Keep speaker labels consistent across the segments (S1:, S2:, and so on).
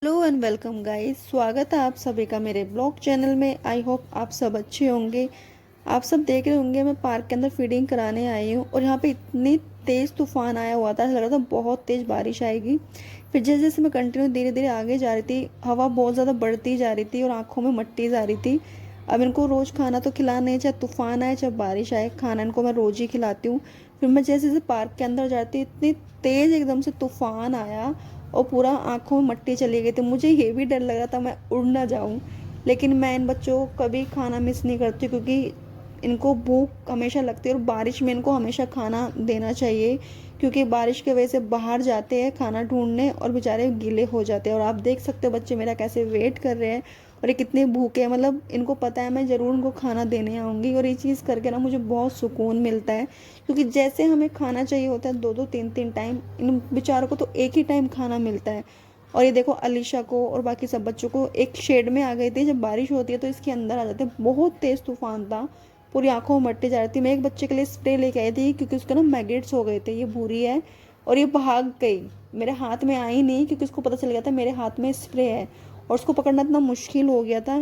S1: Hello and welcome guys. स्वागत है आप सभी का मेरे ब्लॉग चैनल में। आई होप आप सब अच्छे होंगे। आप सब देख रहे होंगे मैं पार्क के अंदर फीडिंग कराने आई हूँ और यहाँ पे इतनी तेज़ तूफान आया हुआ था, ऐसा लग रहा था बहुत तेज़ बारिश आएगी। फिर जैसे जैसे मैं कंटिन्यू धीरे धीरे आगे जा रही थी, हवा बहुत ज़्यादा बढ़ती जा रही थी और आंखों में मट्टी जा रही थी। अब इनको रोज़ खाना तो खिलाना है, चाहे तूफान आए चाहे बारिश आए, खाना इनको मैं रोज़ ही खिलाती हूँ। फिर मैं जैसे जैसे पार्क के अंदर जाती, इतनी तेज़ एकदम से तूफान आया और पूरा आंखों में मट्टी चली गई थी। मुझे ये भी डर लग रहा था मैं उड़ ना जाऊं, लेकिन मैं इन बच्चों को कभी खाना मिस नहीं करती क्योंकि इनको भूख हमेशा लगती है और बारिश में इनको हमेशा खाना देना चाहिए, क्योंकि बारिश की वजह से बाहर जाते हैं खाना ढूंढने और बेचारे गीले हो जाते हैं। और आप देख सकते हो बच्चे मेरा कैसे वेट कर रहे हैं और ये कितने भूखे हैं। मतलब इनको पता है मैं ज़रूर उनको खाना देने आऊँगी और ये चीज़ करके ना मुझे बहुत सुकून मिलता है, क्योंकि जैसे हमें खाना चाहिए होता है दो दो तीन तीन टाइम, इन बेचारों को तो एक ही टाइम खाना मिलता है। और ये देखो अलीशा को और बाकी सब बच्चों को एक शेड में आ गए थे। जब बारिश होती है तो इसके अंदर आ जाते हैं। बहुत तेज़ तूफान था, पूरी आंखों में मट्टी जा रही थी। मैं एक बच्चे के लिए स्प्रे लेके आई थी क्योंकि उसका ना मैगेट्स हो गए थे। ये भूरी है और ये भाग गई, मेरे हाथ में आई नहीं क्योंकि उसको पता चल गया था मेरे हाथ में स्प्रे है और उसको पकड़ना इतना मुश्किल हो गया था।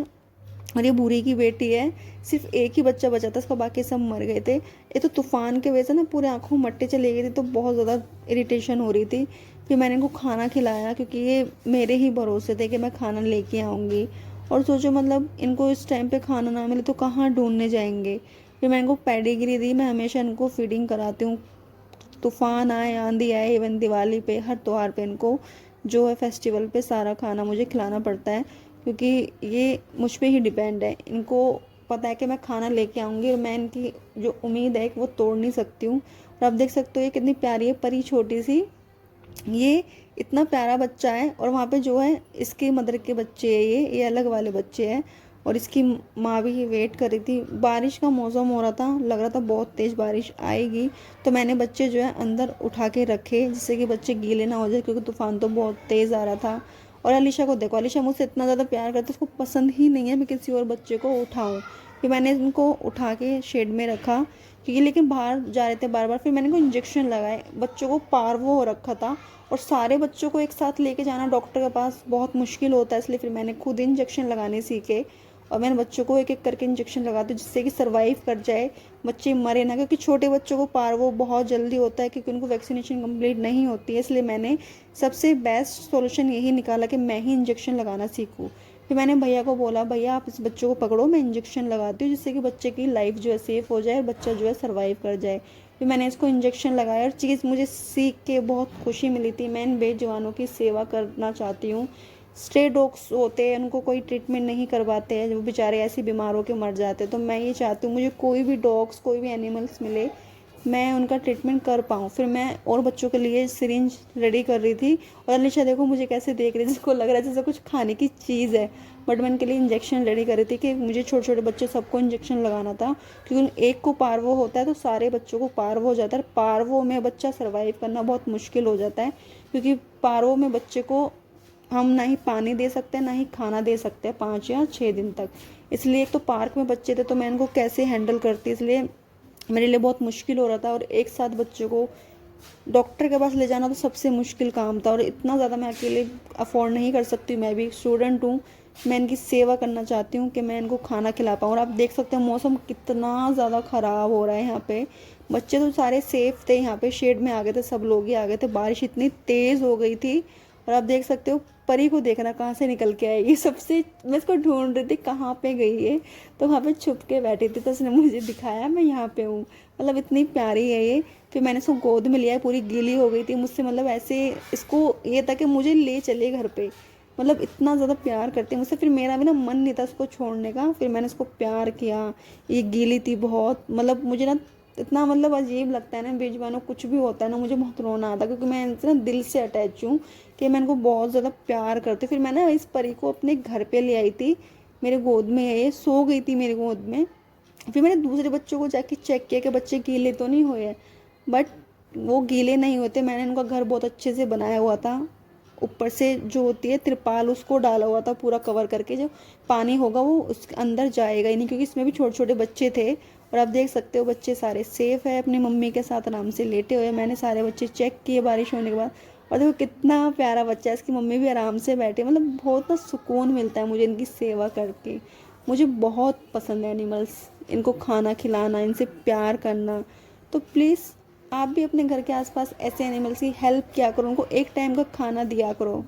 S1: और ये बूढ़ी की बेटी है, सिर्फ एक ही बच्चा बचा था उसका, बाकी सब मर गए थे। ये तो तूफान की वजह से ना पूरे आंखों में मट्टी चली गई थी, तो बहुत ज़्यादा इरिटेशन हो रही थी। फिर मैंने इनको खाना खिलाया क्योंकि ये मेरे ही भरोसे थे कि मैं खाना लेके आऊँगी। और सोचो मतलब इनको इस टाइम पे खाना ना मिले तो कहाँ ढूंढने जाएंगे। फिर मैंने इनको पेडिग्री दी। मैं हमेशा इनको फीडिंग कराती हूँ, तूफान आए आंधी आए, इवन दिवाली पे हर त्योहार पे इनको जो है फेस्टिवल पे सारा खाना मुझे खिलाना पड़ता है, क्योंकि ये मुझ पे ही डिपेंड है। इनको पता है कि मैं खाना लेके आऊँगी और मैं इनकी जो उम्मीद है वो तोड़ नहीं सकती हूँ। और आप देख सकते हो ये कितनी प्यारी है, परी छोटी सी। ये इतना प्यारा बच्चा है और वहाँ पे जो है इसकी मदर के बच्चे हैं, ये अलग वाले बच्चे हैं। और इसकी माँ भी वेट कर रही थी। बारिश का मौसम हो रहा था, लग रहा था बहुत तेज़ बारिश आएगी, तो मैंने बच्चे जो है अंदर उठा के रखे जिससे कि बच्चे गीले ना हो जाए, क्योंकि तूफान तो बहुत तेज़ आ रहा था। और अलीशा को देखो, अलीशा मुझसे इतना ज़्यादा प्यार करती है, उसको पसंद ही नहीं है मैं किसी और बच्चे को उठाऊँ। फिर मैंने इनको उठा के शेड में रखा क्योंकि लेकिन बाहर जा रहे थे बार बार। फिर मैंने इनको इंजेक्शन लगाए, बच्चों को पार्वो हो रखा था और सारे बच्चों को एक साथ लेके जाना डॉक्टर के पास बहुत मुश्किल होता है, इसलिए फिर मैंने खुद इंजेक्शन लगाने सीखे। और मैंने बच्चों को एक एक करके इंजेक्शन लगाती हूँ जिससे कि सर्वाइव कर जाए, बच्चे मरे ना, क्योंकि छोटे बच्चों को पार्वो बहुत जल्दी होता है क्योंकि उनको वैक्सीनेशन कंप्लीट नहीं होती है। इसलिए मैंने सबसे बेस्ट सॉल्यूशन यही निकाला कि मैं ही इंजेक्शन लगाना सीखूँ। फिर मैंने भैया को बोला, भैया आप इस बच्चों को पकड़ो, मैं इंजेक्शन लगाती हूँ जिससे कि बच्चे की लाइफ जो है सेफ हो जाए और बच्चा जो है सर्वाइव कर जाए। फिर मैंने इसको इंजेक्शन लगाया और चीज़ मुझे सीख के बहुत खुशी मिली थी। मैं इन बेजुबानों की सेवा करना चाहती हूँ। स्ट्रे डॉग्स होते हैं, उनको कोई ट्रीटमेंट नहीं करवाते हैं, वो बेचारे ऐसी बीमारों के मर जाते हैं। तो मैं ये चाहती हूँ मुझे कोई भी डॉग्स कोई भी एनिमल्स मिले, मैं उनका ट्रीटमेंट कर पाऊँ। फिर मैं और बच्चों के लिए सिरिंज रेडी कर रही थी और अलीशा देखो मुझे कैसे देख रही है, जिसको लग रहा है जैसे कुछ खाने की चीज़ है। बट मैं इनके लिए इंजेक्शन रेडी कर रही थी कि मुझे छोटे छोटे बच्चे सबको इंजेक्शन लगाना था, क्योंकि एक को पार्वो होता है तो सारे बच्चों को पार्वो हो जाता है। पार्वो में बच्चा सर्वाइव करना बहुत मुश्किल हो जाता है, क्योंकि पार्वो में बच्चे को हम ना ही पानी दे सकते हैं ना ही खाना दे सकते हैं 5 या 6 दिन तक। इसलिए एक तो पार्क में बच्चे थे तो मैं इनको कैसे हैंडल करती, इसलिए मेरे लिए बहुत मुश्किल हो रहा था। और एक साथ बच्चों को डॉक्टर के पास ले जाना तो सबसे मुश्किल काम था और इतना ज़्यादा मैं अकेले अफोर्ड नहीं कर सकती। मैं भी एक स्टूडेंट हूँ, मैं इनकी सेवा करना चाहती हूँ कि मैं इनको खाना खिला पाऊँ। और आप देख सकते हैं मौसम कितना ज़्यादा ख़राब हो रहा है यहाँ पे। बच्चे तो सारे सेफ थे, यहाँ पे शेड में आ गए थे, सब लोग ही आ गए थे, बारिश इतनी तेज़ हो गई थी। और आप देख सकते हो परी को देखना कहाँ से निकल के आई, ये सबसे मैं इसको ढूंढ रही थी कहाँ पे गई है, तो वहाँ पे छुप के बैठी थी तो उसने मुझे दिखाया मैं यहाँ पे हूँ। मतलब इतनी प्यारी है ये। फिर मैंने इसको गोद में लिया, पूरी गीली हो गई थी मुझसे, मतलब ऐसे इसको ये था कि मुझे ले चले घर पे, मतलब इतना ज़्यादा प्यार करती है मुझसे। फिर मेरा भी ना मन नहीं था उसको छोड़ने का, फिर मैंने उसको प्यार किया। ये गीली थी बहुत, मतलब मुझे ना इतना मतलब अजीब लगता है ना, बेजुबानों कुछ भी होता है ना मुझे बहुत रोना आता है, क्योंकि मैं इनसे ना दिल से अटैच हूँ कि मैं इनको बहुत ज़्यादा प्यार करती हूँ। फिर मैं ना इस परी को अपने घर पे ले आई थी, मेरे गोद में है, ये सो गई थी मेरे गोद में। फिर मैंने दूसरे बच्चों को जाके चेक किया कि बच्चे गीले तो नहीं हुए, बट वो गीले नहीं होते। मैंने उनका घर बहुत अच्छे से बनाया हुआ था, ऊपर से जो होती है तिरपाल उसको डाला हुआ था पूरा कवर करके, जो पानी होगा वो उसके अंदर जाएगा ही नहीं, क्योंकि इसमें भी छोटे छोटे बच्चे थे। और आप देख सकते हो बच्चे सारे सेफ है, अपनी मम्मी के साथ आराम से लेटे हुए। मैंने सारे बच्चे चेक किए बारिश होने के बाद, और देखो कितना प्यारा बच्चा है, इसकी मम्मी भी आराम से बैठी, मतलब बहुत ना सुकून मिलता है मुझे इनकी सेवा करके। मुझे बहुत पसंद है एनिमल्स, इनको खाना खिलाना, इनसे प्यार करना। तो प्लीज़ आप भी अपने घर के आसपास ऐसे एनिमल्स की हेल्प किया करो, उनको एक टाइम का खाना दिया करो।